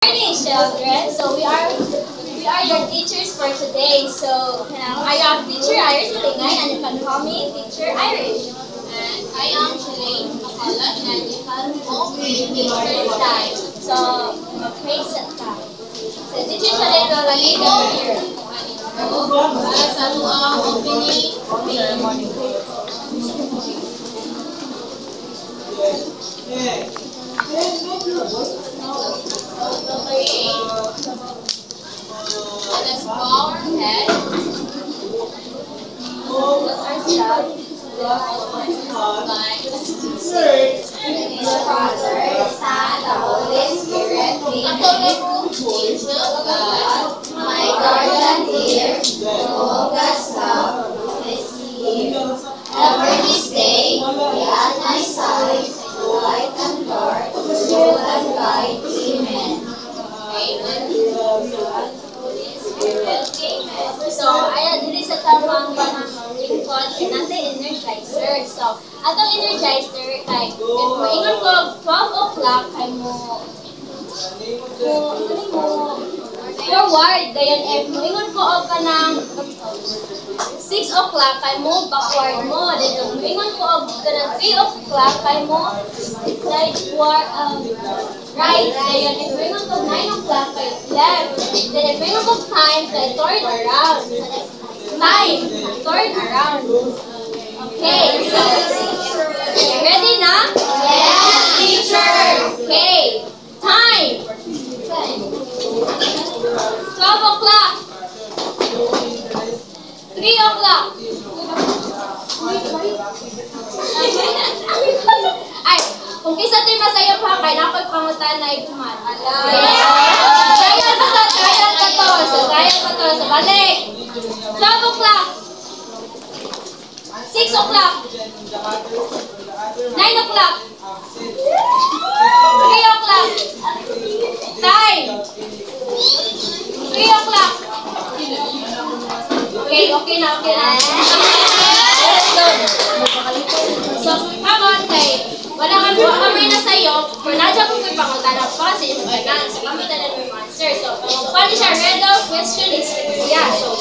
Morning, children. So we are your teachers for today. So I am Teacher Irish Malingay, and you can call me Teacher Irish. And I am Shalane Makalat, and you can call me Teacher Time. So make set time. So Teacher Shalane will lead us here. sa ang opening ceremony. Let us bow our head. Let ourselves Like in the Father, Son, the Holy Spirit. Amen. Jesus, God, My guardian dear, who God's love is here. Ever this day, be at my side, light and dark, rule and guide. Amen. Amen. So, ayan, dili sa tamang lingkod, natin energizer. So, atong energizer, kay, if maingon ko, 12 o'clock, ay mo forward, dayan, if maingon ko og kanang 6 o'clock, kay mo backward mo. Dito, maingon ko og kanang 3 o'clock, kay mo right, right. Dayan, if maingon ko 9 o'clock, kay left. Then, if maingon ko time, kay turn around. Time, turn around. Okay, so, ready na? Yes, teacher. Okay, time. 12 o'clock. 3 o'clock. Ay, kung kisa ito'y masayap ha, kaya na ako'y pangutan na ikuman. Trial ka to, trial ka to. So, trial ka to. So, balik. 12 o'clock. 6 o'clock. 9 o'clock. 3 o'clock. Time. 3 o'clock. Okay, okay na, okay na. So, come on, kay. Wala kami na sa'yo. Kung nadya ko kung pangutan ako pa kasi yung ganang. So, kami tanan mo yung answer. So, paano siya? Riddle question is, yeah, so,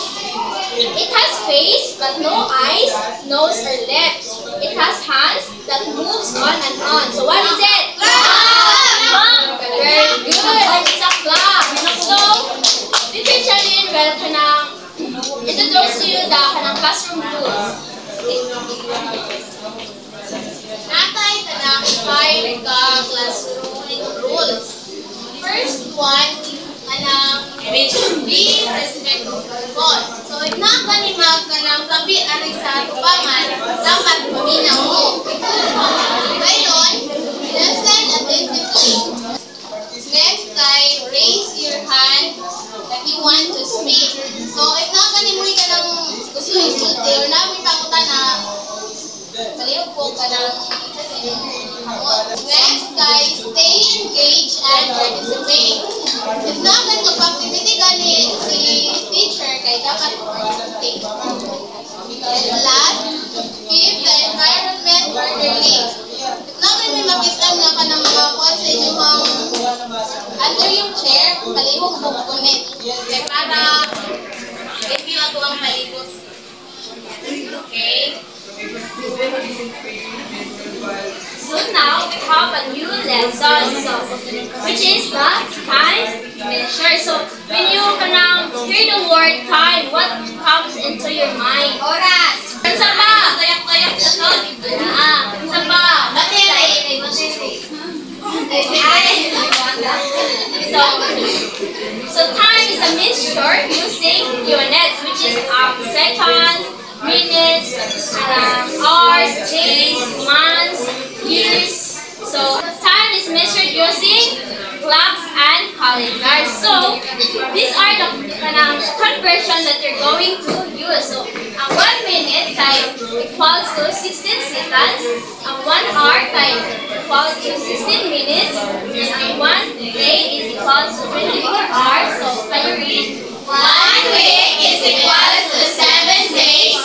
it has face, but no eyes, nose, or lips. It has hands that moves on and on. So, what is it? Clock! Very good. It's a clock. So, Teacher Charlene, well, introduce to you the classroom rules. Natay tanang 5 ka classroom rules. First one, be respectful. So, if nakalimag ka ng kabi ari sa tubangan, dapat paminaw mo. Ngayon, lesson attentively. Next time, raise your hand that you want to speak. So, if nakanimoy ka ng gusto isulti or namin pakutan na palihog po ka ng next guys, stay engaged and participate. If naman mag-activity gani si teacher, kay dapat participate. And last, keep the environment orderly. If naman may mapitan nga ka ng mga kuwan sa inyong under yung chair, palihog mo kukunin. Kaya para review ako ang palihog. Okay? So now we have a new lesson, so, which is the time measure. So when you hear the word time, what comes into your mind? Oras! Sa ba? Tayak-tayak sa son. Sa ba? Battery! So time is a measure using units, which is seconds, minutes, hours, days, months, years. So time is measured using clocks and calendars. So these are the conversion that you're going to use. So 1 minute time equals to 16 seconds, 1 hour time equals to 16 minutes, and 1 day is equals to 24 hours. So can you read? 1 week is equals to 7 days.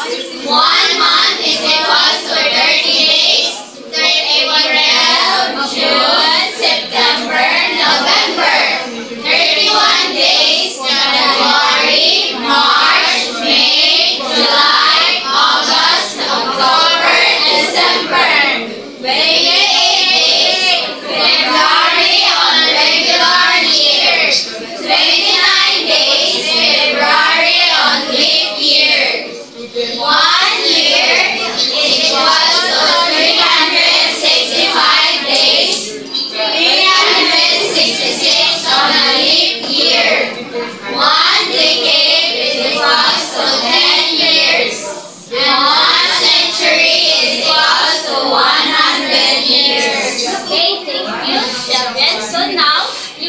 1 month is equals to 30 days. 30 April, June, September, November.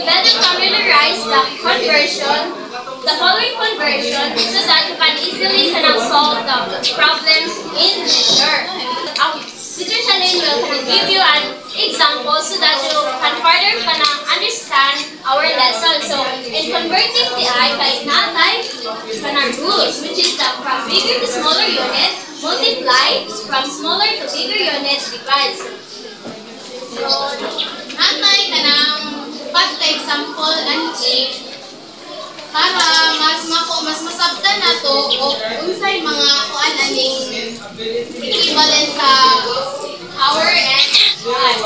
better familiarize the following conversion so that you can easily solve the problems in measure. Teacher Shalene will give you an example so that you can further understand our lesson. So, in converting the I, kahit natay rules, which is the from bigger to smaller unit, multiply, from smaller to bigger unit, divide. So, natay ka ng pagka-example and A para mas masabtan na to o unsay mga kuan aning equivalent sa hour and time.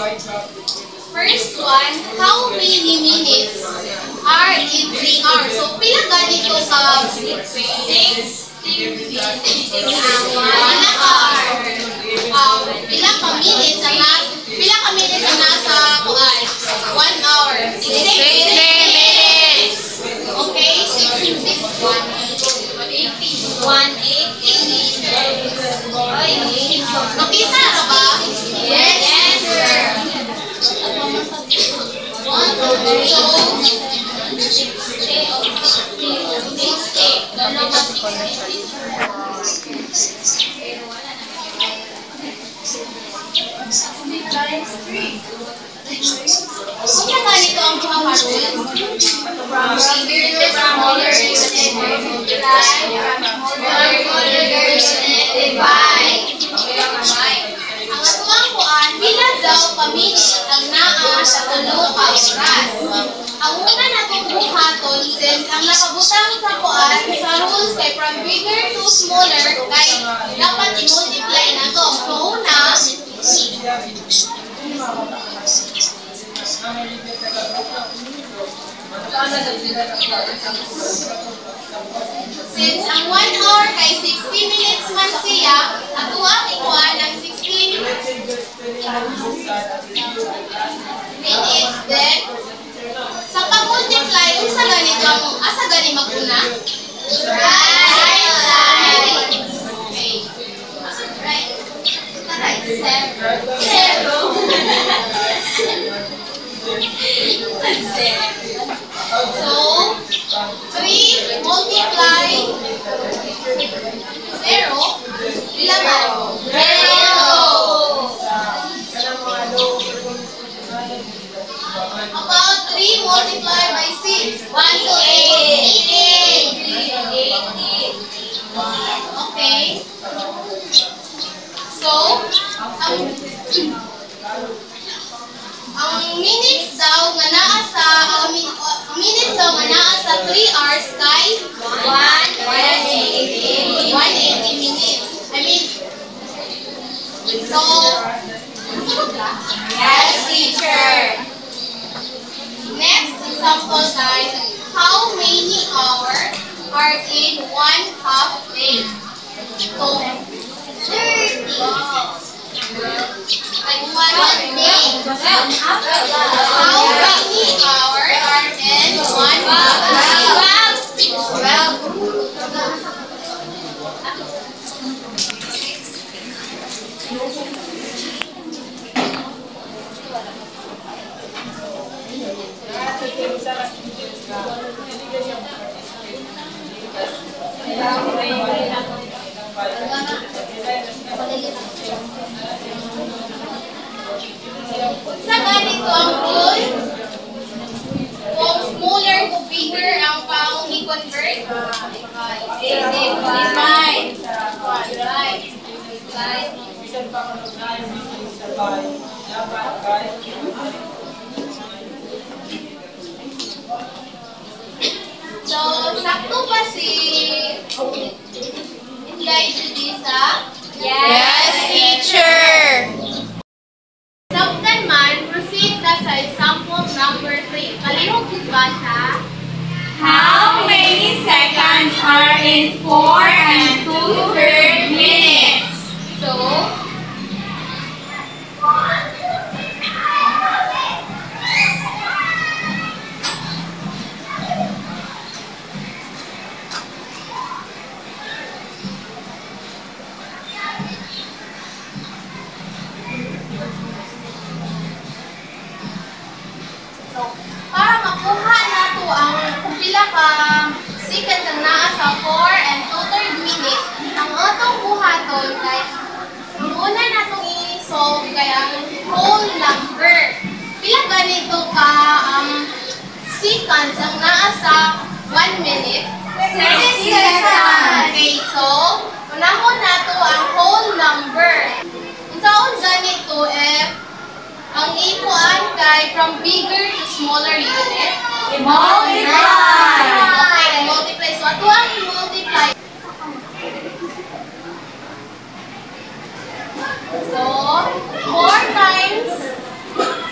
First one, how many minutes are in 3 hours? So, pila ganito ka 60 minutes ang 1 hour. Pila ka minutes ang nasa kuan? 1 hour. 60 minutes. Okay, 180. 180. Nakita na ba? Yes, sir. Kung sa ganito ang buha rule, from bigger to smaller unit, multiply, from smaller unit, divide. Ang atuang kuan, pila daw ka-minutes ang naa sa tulo ka oras. Ang una na itong buhaton, since ang nakabutang sa kuan, sa rules kay from bigger to smaller, kay dapat i-multiply na to. So, una, since ang 1 hour kay 60 minutes man siya, ato ang ikuan ang 60 minutes then sa pag-multiply, sa ganito ang asa gani maguna? Right side. Okay. Right. Right. Zero. So, 3 multiply 0, pila man? 0. About 3 multiply by 6, 1 to 8. Okay. So, ang minutes daw nga naa sa 3 hours kay 180 minutes. I mean, so, yes, teacher. Next example guys, how many hours are in 1/2 day? So, 30. Like 1 day. How many hours are in 1/2 day? 12. Sa ganito ang rule, kung smaller to bigger ang paong i-convert, basic, right. So, sakto pa si Inday Judisa? Yes, teacher. Sabtan man, proceed na sa example number 3. Kalihog ba sa? How many seconds are in 4 and 2/3 minutes? So, para makuha pila ka seconds ang naa sa 4 and 2/3 minutes, ang atong buhaton kay ang una natong i-solve kay ang whole number. Pila ganito ka seconds ang naa sa 1 minute? 60 seconds. Okay, so unahon nato ang whole number. Unsaon ganito if ang ikuan kay from bigger to smaller unit? Multiply. Okay, multiply. So ato ang i-multiply. So 4 times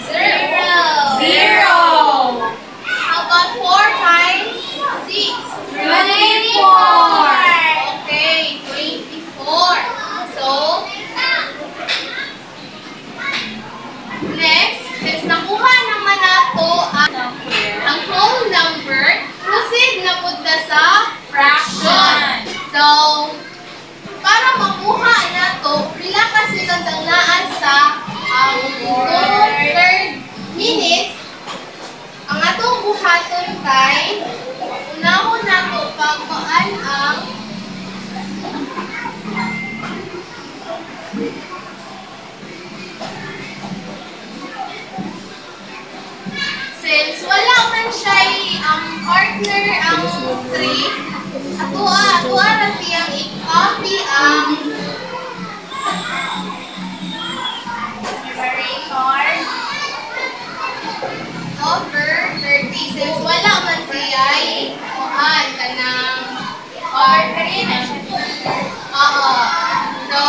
0. 0. How about 4 times 6? 24. Okay, 24. So, next, since nakuha naman nato ang whole number, proceed na punta sa fraction. So, para makuha nato, pila ka seconds ang naan sa 2/3 minutes, ang atong buhaton kay unahon nato pagmaan ang since wala man siya partner ang 3, atua na siyang i-copy ang numerator over 30. Since wala man siya i-kuhan ka ng R3 na siya. Oo. So,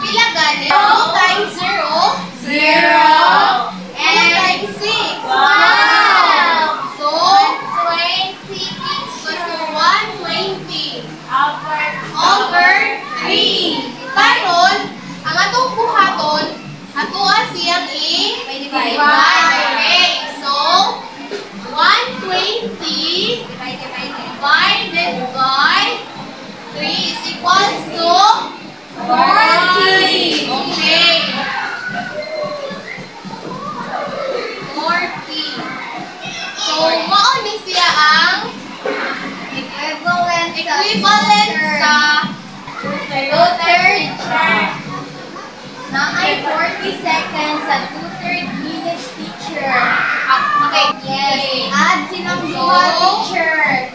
pila gani? 2 times 0. 0. 2 times 6. Wow! So, 20 equals to 120 over 3. Karon, ang atong buhaton, atoa siyang i-divide. Okay, so 120 divided by 3 is equals to 40. Okay. 40. So, mao ni siya ang equivalent sa 2/3 na ay 40 seconds sa 2/3 minutes, teacher. Okay. Yes. Add silang dua, teacher.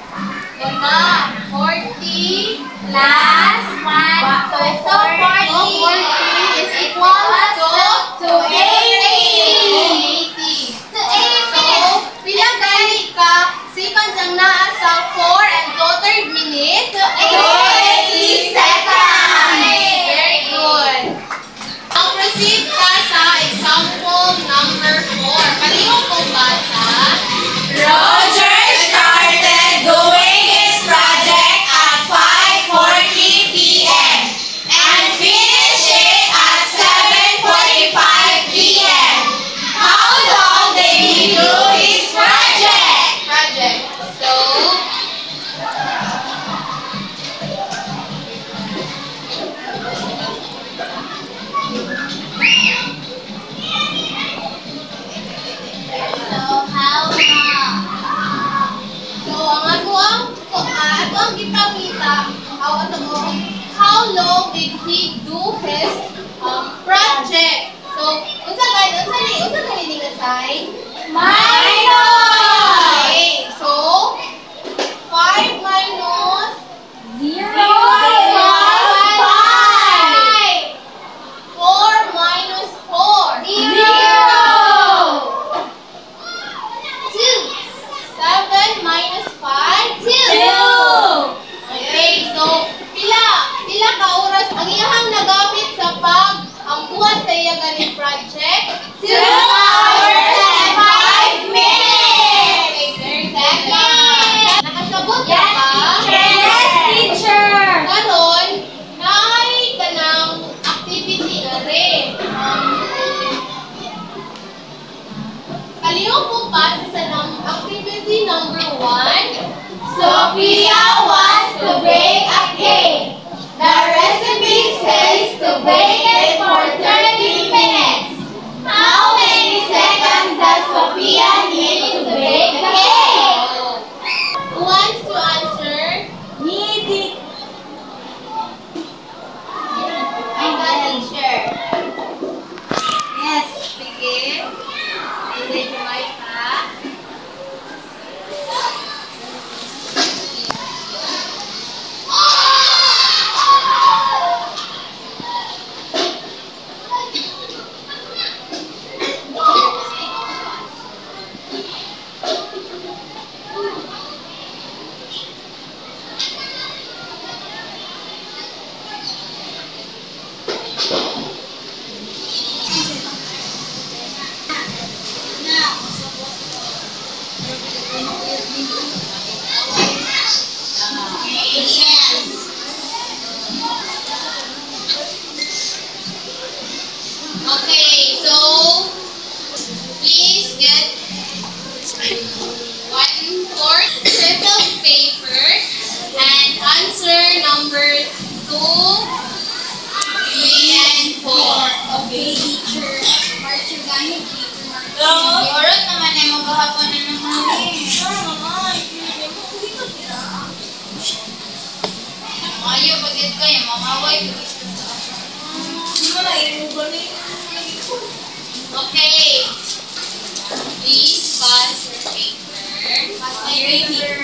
Diba? 40 plus 1. So, ito 40 is equals to 80. So, pila gani ka seconds ang naa sa 4 and 2/3 minutes? 80 seconds. Very good. Ang proceed ka sa example number 4. Palihog kong basa. Roger started doing his project at 5:40 p.m. and finished it at 7:45 p.m. How long did he do his project? So, ang gipangita, how long did he do his project? So, unsa gani nga sign? Minus! Okay, so 5 minus 0 equals 5. 4 minus 4. 0! 2. 7 minus 5. 2! Okay, so pila ka oras ang iyang nagamit sa ang buhat sa iya ganing project? 2 hours and 5 minutes! Okay, very good. Nakasabot ka ba? Yes, teacher! Karon, naay ka ng activity na rin. Kalihog mo pa sa activity number 1. Sophia wants to bake a cake. The recipe says to bake it for 30 minutes. How many seconds does Sophia need to bake the cake? 1/4 circle paper and answer number 2, 3, and 4. Okay, teacher. March yung gamit, teacher. Orot naman ay maghahapon na naman eh. Ayaw, pagkat kayo, mamaway. Okay. Please pass your paper. Pass my paper.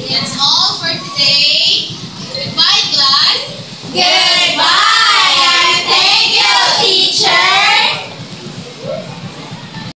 That's all for today. Goodbye, class. Good